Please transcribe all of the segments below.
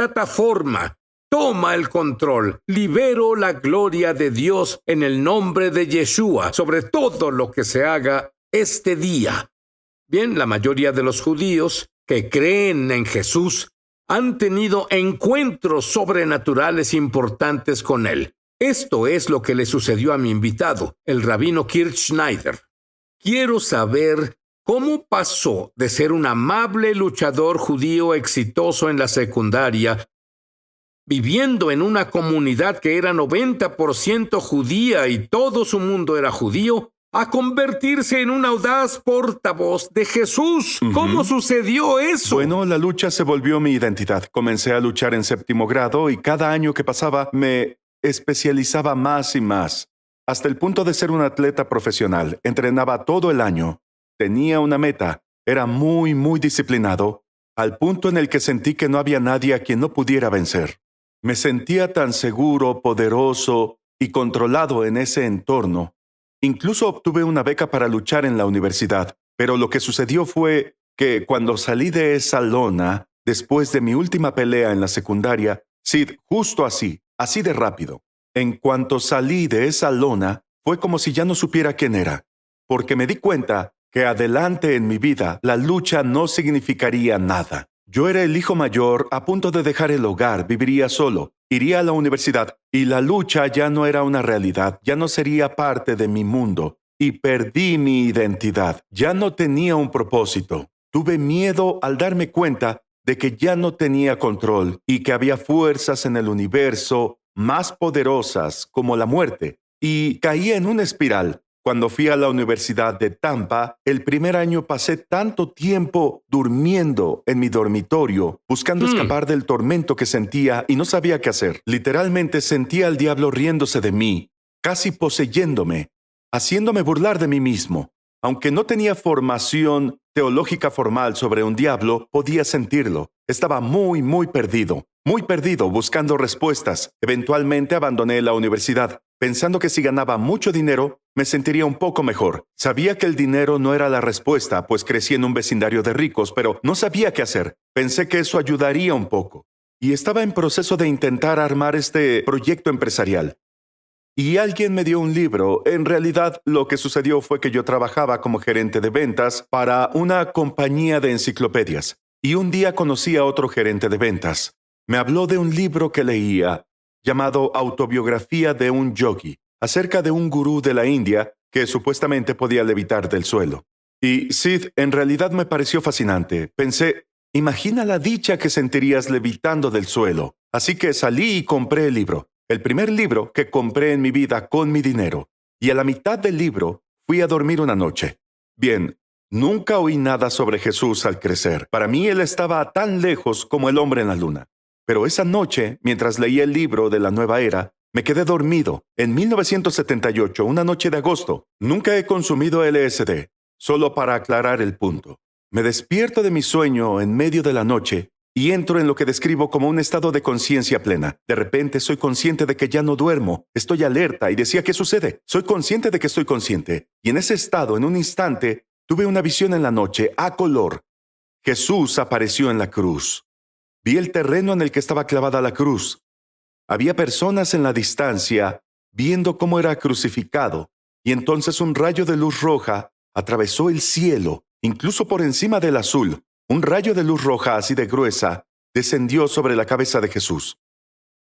plataforma. Toma el control. Libero la gloria de Dios en el nombre de Yeshua sobre todo lo que se haga este día. Bien, la mayoría de los judíos que creen en Jesús han tenido encuentros sobrenaturales importantes con él. Esto es lo que le sucedió a mi invitado, el rabino Kirk Schneider. Quiero saber cómo pasó de ser un amable luchador judío exitoso en la secundaria, viviendo en una comunidad que era 90% judía y todo su mundo era judío, a convertirse en un audaz portavoz de Jesús. ¿Cómo sucedió eso? Bueno, la lucha se volvió mi identidad. Comencé a luchar en 7º grado y cada año que pasaba me especializaba más y más, hasta el punto de ser un atleta profesional. Entrenaba todo el año. Tenía una meta. Era muy disciplinado, al punto en el que sentí que no había nadie a quien no pudiera vencer. Me sentía tan seguro, poderoso y controlado en ese entorno. Incluso obtuve una beca para luchar en la universidad, pero lo que sucedió fue que cuando salí de esa lona, después de mi última pelea en la secundaria, Sid, justo así de rápido, en cuanto salí de esa lona, fue como si ya no supiera quién era, porque me di cuenta que adelante en mi vida la lucha no significaría nada. Yo era el hijo mayor, a punto de dejar el hogar, viviría solo, iría a la universidad, y la lucha ya no era una realidad, ya no sería parte de mi mundo, y perdí mi identidad. Ya no tenía un propósito. Tuve miedo al darme cuenta de que ya no tenía control y que había fuerzas en el universo más poderosas como la muerte, y caí en una espiral. Cuando fui a la Universidad de Tampa, el primer año pasé tanto tiempo durmiendo en mi dormitorio, buscando escapar del tormento que sentía y no sabía qué hacer. Literalmente sentía al diablo riéndose de mí, casi poseyéndome, haciéndome burlar de mí mismo. Aunque no tenía formación teológica formal sobre un diablo, podía sentirlo. Estaba muy perdido buscando respuestas. Eventualmente abandoné la universidad, pensando que si ganaba mucho dinero, me sentiría un poco mejor. Sabía que el dinero no era la respuesta, pues crecí en un vecindario de ricos, pero no sabía qué hacer. Pensé que eso ayudaría un poco. Y estaba en proceso de intentar armar este proyecto empresarial. Y alguien me dio un libro. En realidad, lo que sucedió fue que yo trabajaba como gerente de ventas para una compañía de enciclopedias. Y un día conocí a otro gerente de ventas. Me habló de un libro que leía, llamado Autobiografía de un Yogi, acerca de un gurú de la India que supuestamente podía levitar del suelo. Y Sid, en realidad me pareció fascinante. Pensé, imagina la dicha que sentirías levitando del suelo. Así que salí y compré el libro. El primer libro que compré en mi vida con mi dinero. Y a la mitad del libro fui a dormir una noche. Bien, nunca oí nada sobre Jesús al crecer. Para mí él estaba tan lejos como el hombre en la luna. Pero esa noche, mientras leía el libro de la nueva era, me quedé dormido. En 1978, una noche de agosto, nunca he consumido LSD, solo para aclarar el punto. Me despierto de mi sueño en medio de la noche y entro en lo que describo como un estado de conciencia plena. De repente soy consciente de que ya no duermo, estoy alerta y decía, ¿qué sucede? Soy consciente de que estoy consciente. Y en ese estado, en un instante, tuve una visión en la noche, a color. Jesús apareció en la cruz. Vi el terreno en el que estaba clavada la cruz. Había personas en la distancia viendo cómo era crucificado, y entonces un rayo de luz roja atravesó el cielo, incluso por encima del azul. Un rayo de luz roja así de gruesa descendió sobre la cabeza de Jesús.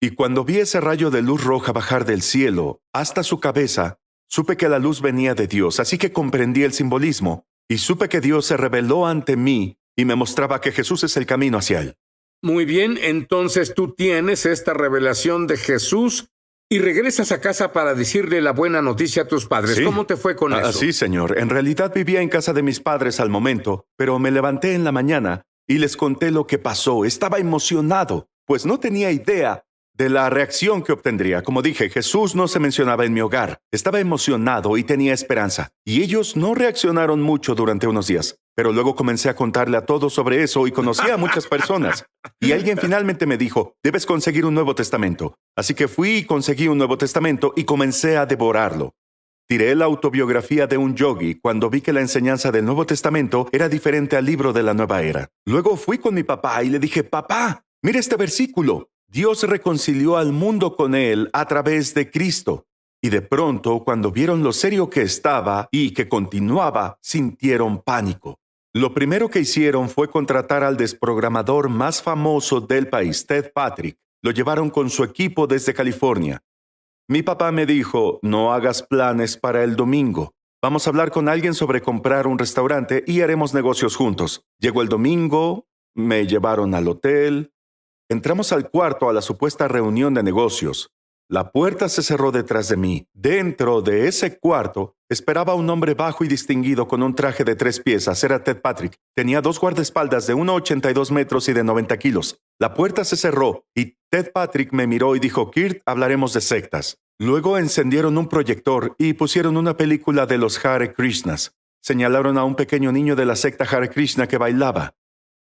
Y cuando vi ese rayo de luz roja bajar del cielo hasta su cabeza, supe que la luz venía de Dios, así que comprendí el simbolismo, y supe que Dios se reveló ante mí y me mostraba que Jesús es el camino hacia él. Muy bien, entonces tú tienes esta revelación de Jesús y regresas a casa para decirle la buena noticia a tus padres. Sí. ¿Cómo te fue con eso? Sí, señor. En realidad vivía en casa de mis padres al momento, pero me levanté en la mañana y les conté lo que pasó. Estaba emocionado, pues no tenía idea de la reacción que obtendría. Como dije, Jesús no se mencionaba en mi hogar. Estaba emocionado y tenía esperanza. Y ellos no reaccionaron mucho durante unos días. Pero luego comencé a contarle a todos sobre eso y conocí a muchas personas. Y alguien finalmente me dijo, debes conseguir un Nuevo Testamento. Así que fui y conseguí un Nuevo Testamento y comencé a devorarlo. Tiré la autobiografía de un yogi cuando vi que la enseñanza del Nuevo Testamento era diferente al libro de la Nueva Era. Luego fui con mi papá y le dije, papá, Mira este versículo. Dios reconcilió al mundo con él a través de Cristo. Y de pronto, cuando vieron lo serio que estaba y que continuaba, sintieron pánico. Lo primero que hicieron fue contratar al desprogramador más famoso del país, Ted Patrick. Lo llevaron con su equipo desde California. Mi papá me dijo, no hagas planes para el domingo. Vamos a hablar con alguien sobre comprar un restaurante y haremos negocios juntos. Llegó el domingo, me llevaron al hotel. Entramos al cuarto a la supuesta reunión de negocios. La puerta se cerró detrás de mí. Dentro de ese cuarto esperaba un hombre bajo y distinguido con un traje de 3 piezas. Era Ted Patrick. Tenía 2 guardaespaldas de 1,82 metros y de 90 kilos. La puerta se cerró y Ted Patrick me miró y dijo, Kirt, hablaremos de sectas. Luego encendieron un proyector y pusieron una película de los Hare Krishnas. Señalaron a un pequeño niño de la secta Hare Krishna que bailaba.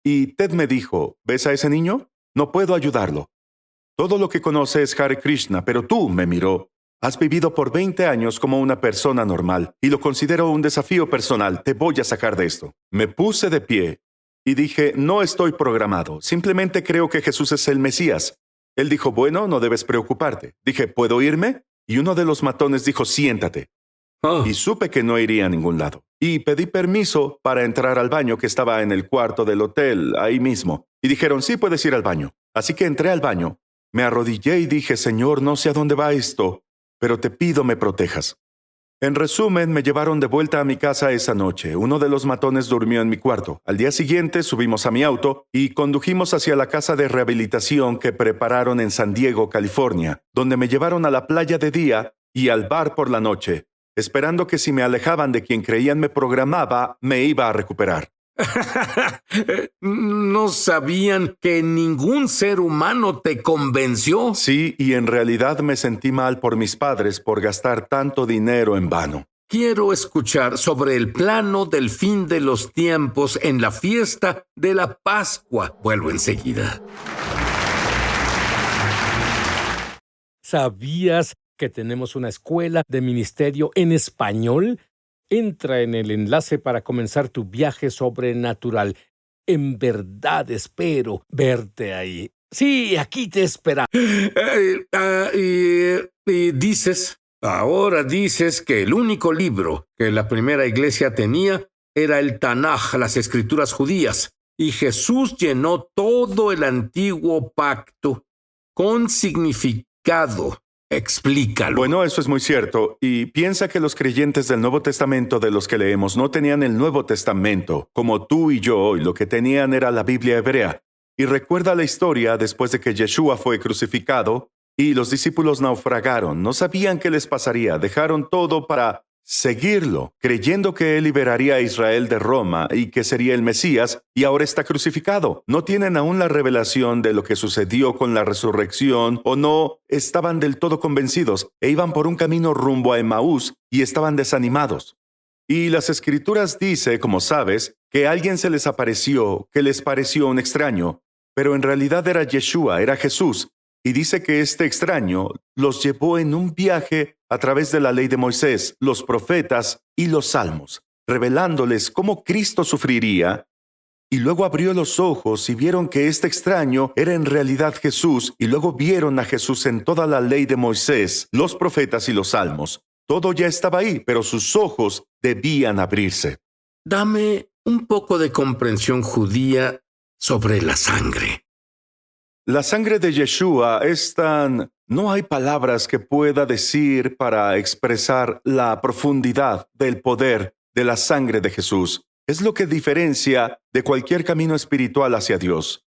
Y Ted me dijo, ¿ves a ese niño? No puedo ayudarlo. Todo lo que conoce es Hare Krishna, pero tú, me miró, has vivido por 20 años como una persona normal y lo considero un desafío personal. Te voy a sacar de esto. Me puse de pie y dije, no estoy programado. Simplemente creo que Jesús es el Mesías. Él dijo, bueno, no debes preocuparte. Dije, ¿puedo irme? Y uno de los matones dijo, siéntate. Y supe que no iría a ningún lado. Y pedí permiso para entrar al baño que estaba en el cuarto del hotel, ahí mismo. Y dijeron, sí, puedes ir al baño. Así que entré al baño. Me arrodillé y dije, Señor, no sé a dónde va esto, pero te pido me protejas. En resumen, me llevaron de vuelta a mi casa esa noche. Uno de los matones durmió en mi cuarto. Al día siguiente subimos a mi auto y condujimos hacia la casa de rehabilitación que prepararon en San Diego, California, donde me llevaron a la playa de día y al bar por la noche, esperando que si me alejaban de quien creían me programaba, me iba a recuperar. ¿No sabían que ningún ser humano te convenció? Sí, y en realidad me sentí mal por mis padres por gastar tanto dinero en vano. Quiero escuchar sobre el plano del fin de los tiempos en la fiesta de la Pascua. Vuelvo enseguida. ¿Sabías que tenemos una escuela de ministerio en español? Entra en el enlace para comenzar tu viaje sobrenatural. En verdad espero verte ahí. Sí, aquí te espera. Ahora dices que el único libro que la primera iglesia tenía era el Tanaj, las escrituras judías, y Jesús llenó todo el antiguo pacto con significado. Explícalo. Bueno, eso es muy cierto. Y piensa que los creyentes del Nuevo Testamento de los que leemos no tenían el Nuevo Testamento, como tú y yo hoy. Lo que tenían era la Biblia hebrea. Y recuerda la historia después de que Yeshua fue crucificado y los discípulos naufragaron. No sabían qué les pasaría. Dejaron todo para seguirlo, creyendo que él liberaría a Israel de Roma y que sería el Mesías, y ahora está crucificado. No tienen aún la revelación de lo que sucedió con la resurrección, o no estaban del todo convencidos, e iban por un camino rumbo a Emaús y estaban desanimados. Y las Escrituras dice, como sabes, que alguien se les apareció, que les pareció un extraño, pero en realidad era Yeshua, era Jesús. Y dice que este extraño los llevó en un viaje a través de la ley de Moisés, los profetas y los salmos, revelándoles cómo Cristo sufriría. Y luego abrió los ojos y vieron que este extraño era en realidad Jesús, y luego vieron a Jesús en toda la ley de Moisés, los profetas y los salmos. Todo ya estaba ahí, pero sus ojos debían abrirse. Dame un poco de comprensión judía sobre la sangre. La sangre de Yeshua es tan... No hay palabras que pueda decir para expresar la profundidad del poder de la sangre de Jesús. Es lo que diferencia de cualquier camino espiritual hacia Dios.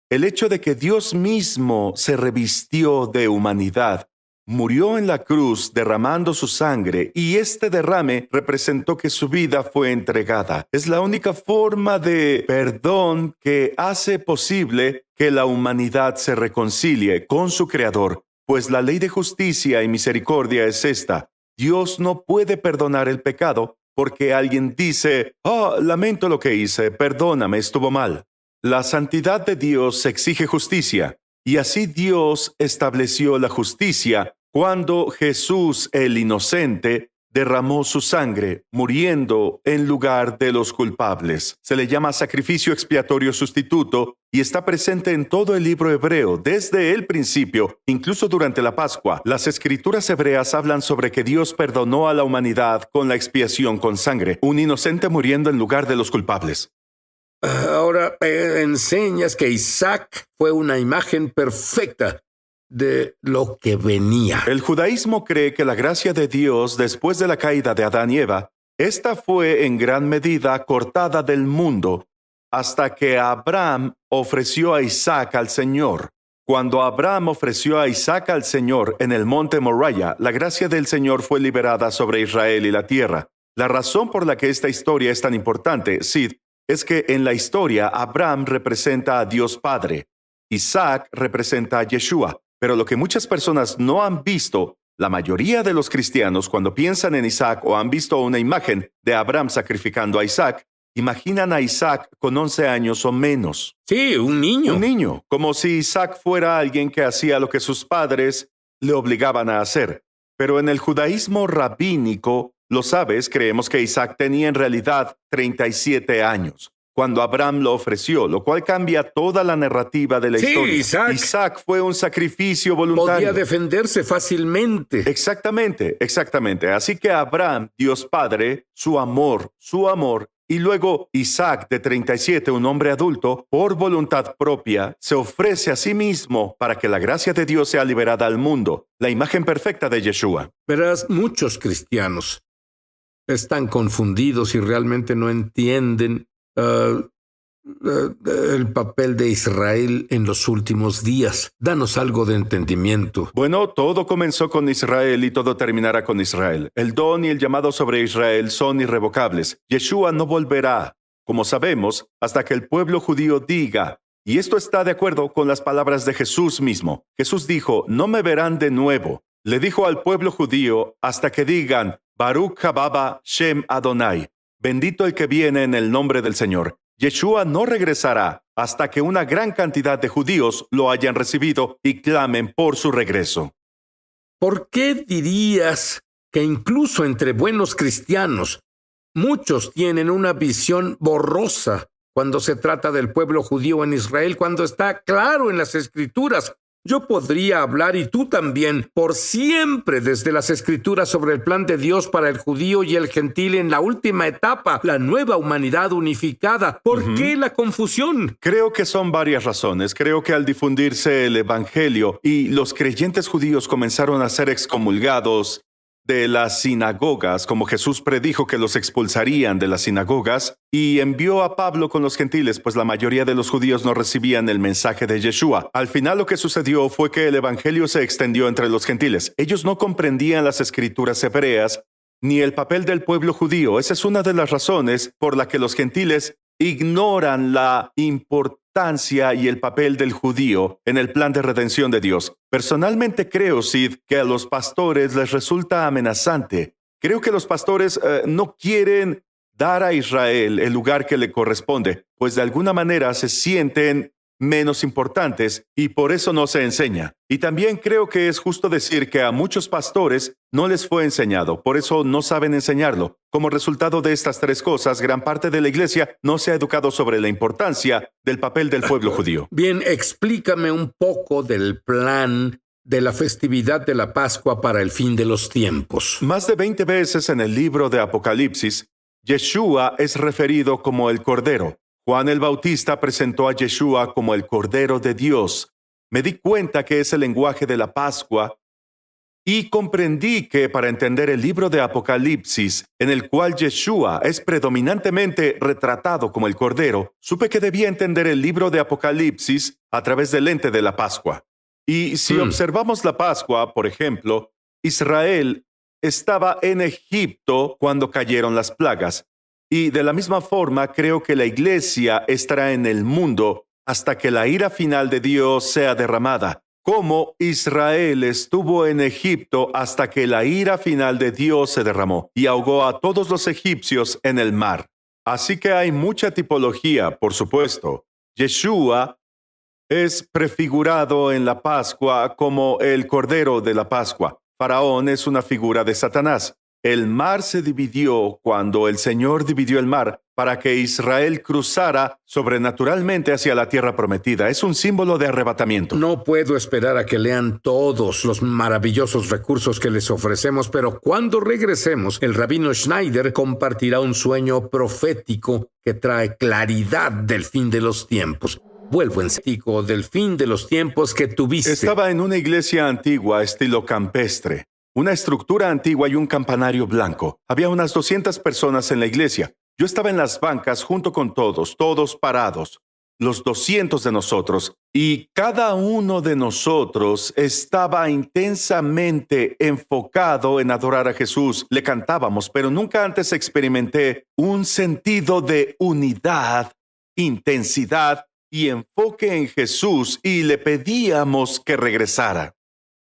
El hecho de que Dios mismo se revistió de humanidad, murió en la cruz derramando su sangre, y este derrame representó que su vida fue entregada. Es la única forma de perdón que hace posible que la humanidad se reconcilie con su Creador, pues la ley de justicia y misericordia es esta: Dios no puede perdonar el pecado porque alguien dice, lamento lo que hice, perdóname, estuvo mal. La santidad de Dios exige justicia, y así Dios estableció la justicia cuando Jesús, el inocente, derramó su sangre, muriendo en lugar de los culpables. Se le llama sacrificio expiatorio sustituto y está presente en todo el libro hebreo desde el principio, incluso durante la Pascua. Las escrituras hebreas hablan sobre que Dios perdonó a la humanidad con la expiación con sangre, un inocente muriendo en lugar de los culpables. Ahora enseñas que Isaac fue una imagen perfecta de lo que venía. El judaísmo cree que la gracia de Dios después de la caída de Adán y Eva, esta fue en gran medida cortada del mundo hasta que Abraham ofreció a Isaac al Señor. Cuando Abraham ofreció a Isaac al Señor en el monte Moriah, la gracia del Señor fue liberada sobre Israel y la tierra. La razón por la que esta historia es tan importante, Sid, es que en la historia Abraham representa a Dios Padre, Isaac representa a Yeshua. Pero lo que muchas personas no han visto, la mayoría de los cristianos cuando piensan en Isaac o han visto una imagen de Abraham sacrificando a Isaac, imaginan a Isaac con 11 años o menos. Sí, un niño. Un niño, como si Isaac fuera alguien que hacía lo que sus padres le obligaban a hacer. Pero en el judaísmo rabínico, lo sabes, creemos que Isaac tenía en realidad 37 años. Cuando Abraham lo ofreció, lo cual cambia toda la narrativa de la historia. Isaac fue un sacrificio voluntario. Podía defenderse fácilmente. Exactamente. Así que Abraham, Dios Padre, su amor, y luego Isaac de 37, un hombre adulto, por voluntad propia, se ofrece a sí mismo para que la gracia de Dios sea liberada al mundo, la imagen perfecta de Yeshua. Verás, muchos cristianos están confundidos y realmente no entienden el papel de Israel en los últimos días. Danos algo de entendimiento. Bueno, todo comenzó con Israel y todo terminará con Israel. El don y el llamado sobre Israel son irrevocables. Yeshua no volverá, como sabemos, hasta que el pueblo judío diga, y esto está de acuerdo con las palabras de Jesús mismo. Jesús dijo, no me verán de nuevo. Le dijo al pueblo judío hasta que digan, Baruch Hababa Shem Adonai. Bendito el que viene en el nombre del Señor. Yeshua no regresará hasta que una gran cantidad de judíos lo hayan recibido y clamen por su regreso. ¿Por qué dirías que incluso entre buenos cristianos, muchos tienen una visión borrosa cuando se trata del pueblo judío en Israel, cuando está claro en las Escrituras? Yo podría hablar, y tú también, por siempre desde las Escrituras sobre el plan de Dios para el judío y el gentil en la última etapa, la nueva humanidad unificada. ¿Por qué la confusión? Creo que son varias razones. Creo que al difundirse el evangelio y los creyentes judíos comenzaron a ser excomulgados de las sinagogas, como Jesús predijo que los expulsarían de las sinagogas, y envió a Pablo con los gentiles, pues la mayoría de los judíos no recibían el mensaje de Yeshua. Al final lo que sucedió fue que el evangelio se extendió entre los gentiles. Ellos no comprendían las escrituras hebreas ni el papel del pueblo judío. Esa es una de las razones por la que los gentiles ignoran la importancia y el papel del judío en el plan de redención de Dios. Personalmente creo, Sid, que a los pastores les resulta amenazante. Creo que los pastores no quieren dar a Israel el lugar que le corresponde, pues de alguna manera se sienten menos importantes y por eso no se enseña. Y también creo que es justo decir que a muchos pastores no les fue enseñado, por eso no saben enseñarlo. Como resultado de estas tres cosas, gran parte de la iglesia no se ha educado sobre la importancia del papel del pueblo judío. Bien, explícame un poco del plan de la festividad de la Pascua para el fin de los tiempos. Más de 20 veces en el libro de Apocalipsis, Yeshua es referido como el Cordero. Juan el Bautista presentó a Yeshua como el Cordero de Dios. Me di cuenta que es el lenguaje de la Pascua y comprendí que para entender el libro de Apocalipsis, en el cual Yeshua es predominantemente retratado como el Cordero, supe que debía entender el libro de Apocalipsis a través del lente de la Pascua. Y si observamos la Pascua, por ejemplo, Israel estaba en Egipto cuando cayeron las plagas. Y de la misma forma, creo que la iglesia estará en el mundo hasta que la ira final de Dios sea derramada, como Israel estuvo en Egipto hasta que la ira final de Dios se derramó y ahogó a todos los egipcios en el mar. Así que hay mucha tipología, por supuesto. Yeshua es prefigurado en la Pascua como el Cordero de la Pascua. Faraón es una figura de Satanás. El mar se dividió cuando el Señor dividió el mar para que Israel cruzara sobrenaturalmente hacia la tierra prometida. Es un símbolo de arrebatamiento. No puedo esperar a que lean todos los maravillosos recursos que les ofrecemos, pero cuando regresemos, el rabino Schneider compartirá un sueño profético que trae claridad del fin de los tiempos. Vuelvo en cítico del fin de los tiempos que tuviste. Estaba en una iglesia antigua estilo campestre. Una estructura antigua y un campanario blanco. Había unas 200 personas en la iglesia. Yo estaba en las bancas junto con todos parados, los 200 de nosotros, y cada uno de nosotros estaba intensamente enfocado en adorar a Jesús. Le cantábamos, pero nunca antes experimenté un sentido de unidad, intensidad y enfoque en Jesús, y le pedíamos que regresara.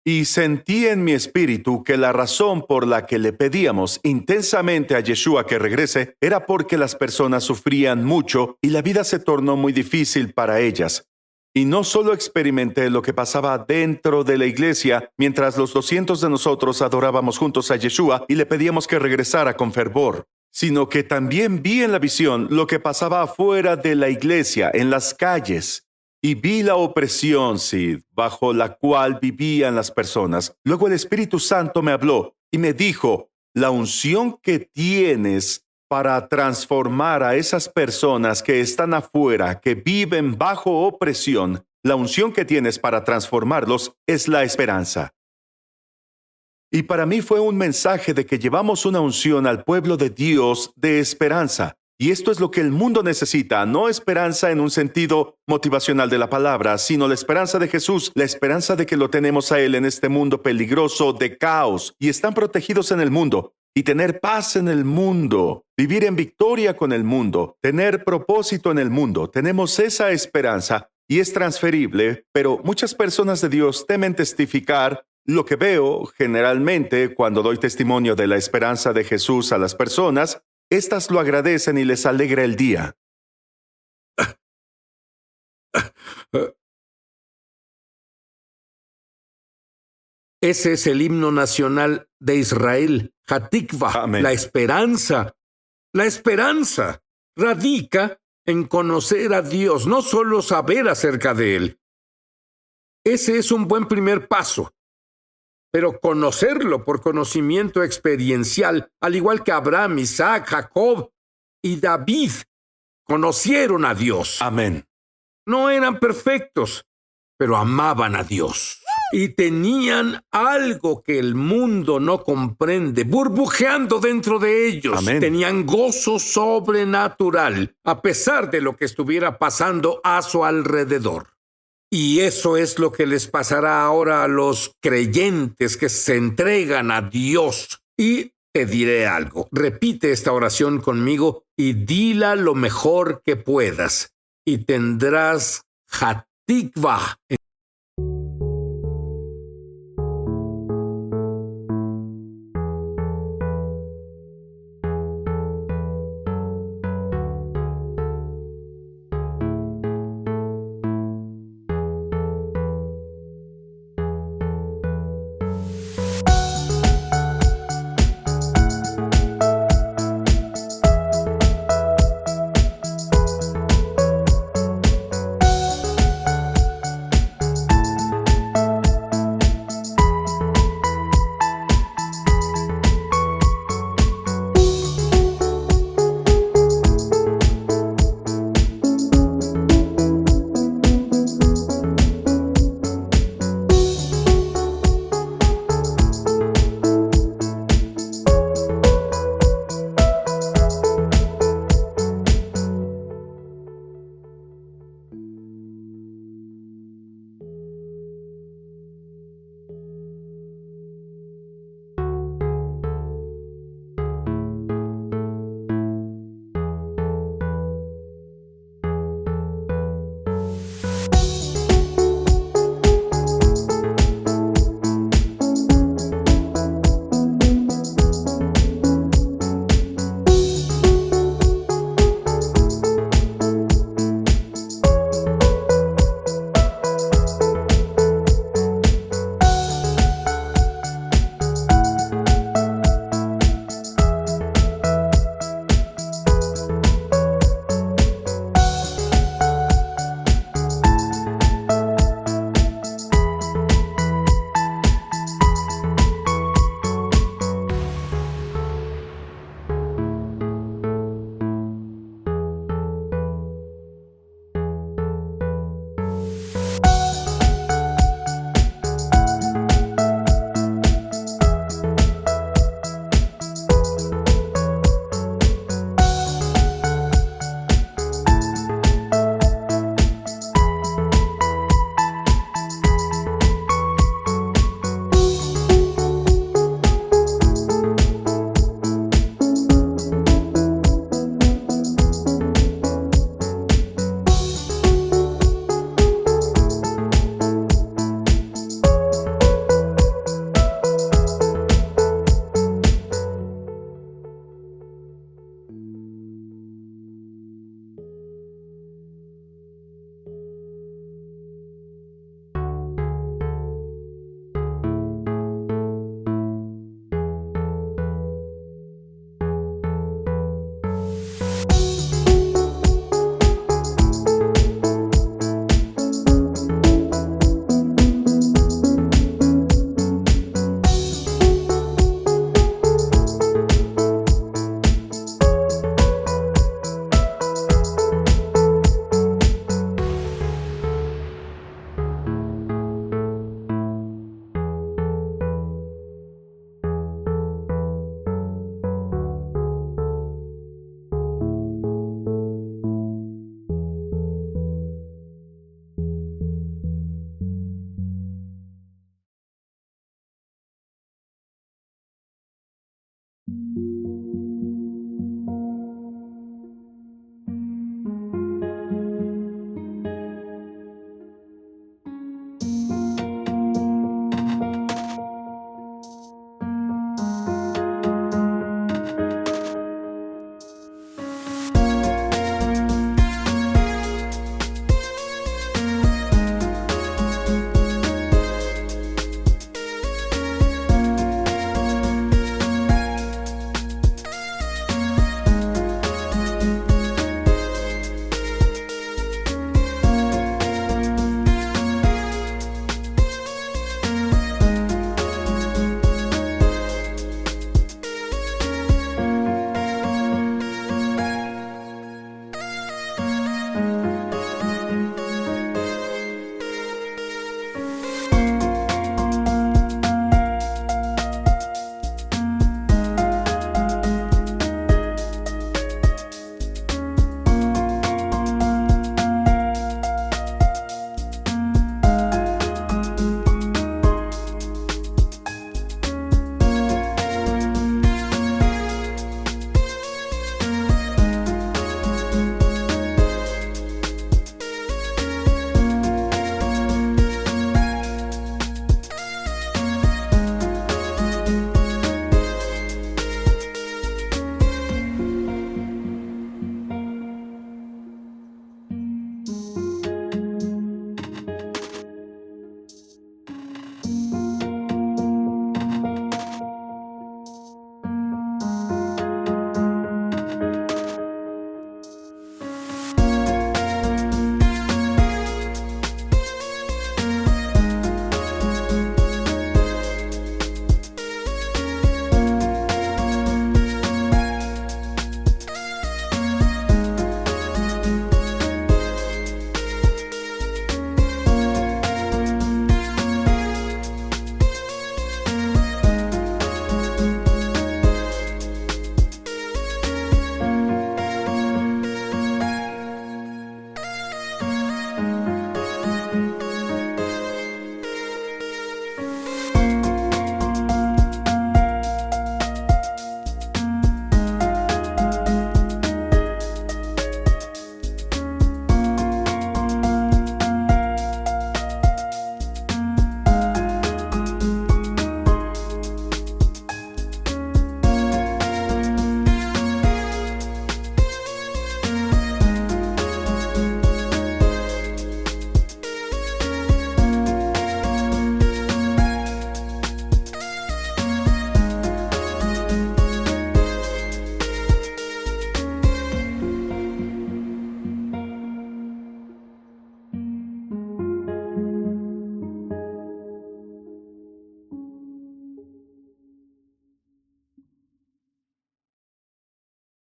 Y sentí en mi espíritu que la razón por la que le pedíamos intensamente a Yeshua que regrese era porque las personas sufrían mucho y la vida se tornó muy difícil para ellas. Y no solo experimenté lo que pasaba dentro de la iglesia mientras los 200 de nosotros adorábamos juntos a Yeshua y le pedíamos que regresara con fervor, sino que también vi en la visión lo que pasaba afuera de la iglesia, en las calles. Y vi la opresión, Sid, bajo la cual vivían las personas. Luego el Espíritu Santo me habló y me dijo, la unción que tienes para transformar a esas personas que están afuera, que viven bajo opresión, la unción que tienes para transformarlos es la esperanza. Y para mí fue un mensaje de que llevamos una unción al pueblo de Dios de esperanza. Y esto es lo que el mundo necesita, no esperanza en un sentido motivacional de la palabra, sino la esperanza de Jesús, la esperanza de que lo tenemos a Él en este mundo peligroso de caos y están protegidos en el mundo. Y tener paz en el mundo, vivir en victoria con el mundo, tener propósito en el mundo. Tenemos esa esperanza y es transferible, pero muchas personas de Dios temen testificar. Lo que veo generalmente cuando doy testimonio de la esperanza de Jesús a las personas, estas lo agradecen y les alegra el día. Ese es el himno nacional de Israel, Hatikva, Amén. la esperanza. La esperanza radica en conocer a Dios, no solo saber acerca de Él. Ese es un buen primer paso. Pero conocerlo por conocimiento experiencial, al igual que Abraham, Isaac, Jacob y David, conocieron a Dios. Amén. No eran perfectos, pero amaban a Dios. Y tenían algo que el mundo no comprende, burbujeando dentro de ellos. Amén. Tenían gozo sobrenatural, a pesar de lo que estuviera pasando a su alrededor. Y eso es lo que les pasará ahora a los creyentes que se entregan a Dios. Y te diré algo. Repite esta oración conmigo y dila lo mejor que puedas. Y tendrás Hatikva